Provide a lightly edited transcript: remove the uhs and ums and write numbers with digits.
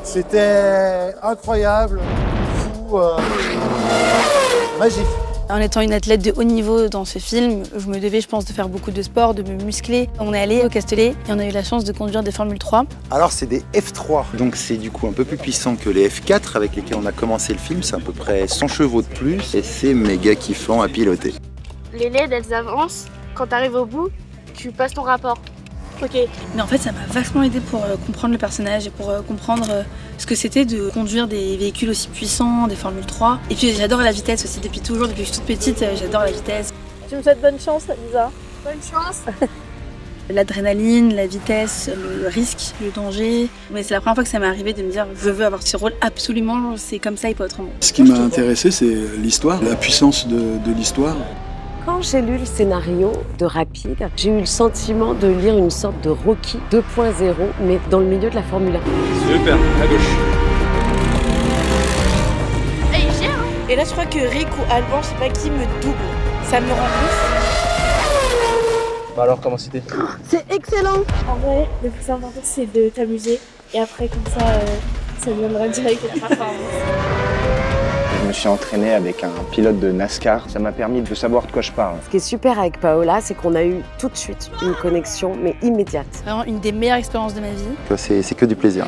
C'était incroyable, fou, magique. En étant une athlète de haut niveau dans ce film, je me devais, je pense, de faire beaucoup de sport, de me muscler. On est allé au Castellet et on a eu la chance de conduire des Formule 3. Alors c'est des F3. Donc c'est du coup un peu plus puissant que les F4 avec lesquels on a commencé le film. C'est à peu près 100 chevaux de plus et c'est méga kiffant à piloter. Les LED, elles avancent. Quand tu arrives au bout, tu passes ton rapport. Ok. Mais en fait, ça m'a vachement aidé pour comprendre le personnage et pour comprendre ce que c'était de conduire des véhicules aussi puissants, des Formule 3. Et puis j'adore la vitesse aussi, depuis toujours, depuis que je suis toute petite, j'adore la vitesse. Tu me souhaites bonne chance, Lisa. Bonne chance. L'adrénaline, la vitesse, le risque, le danger. Mais c'est la première fois que ça m'est arrivé de me dire je veux avoir ce rôle absolument, c'est comme ça et pas autrement. Ce qui m'a intéressé, c'est l'histoire, la puissance de l'histoire. Quand j'ai lu le scénario de Rapide, j'ai eu le sentiment de lire une sorte de Rocky 2.0, mais dans le milieu de la Formule 1. Super, à gauche. Et il gère, hein. Et là, je crois que Rick ou Alban, je sais pas qui, me double. Ça me rend ouf. Bah alors, comment c'était? C'est excellent. En vrai, le plus important, c'est de t'amuser. Et après, comme ça viendra direct la performance. Je me suis entraîné avec un pilote de NASCAR. Ça m'a permis de savoir de quoi je parle. Ce qui est super avec Paola, c'est qu'on a eu tout de suite une connexion, mais immédiate. Vraiment une des meilleures expériences de ma vie. C'est que du plaisir.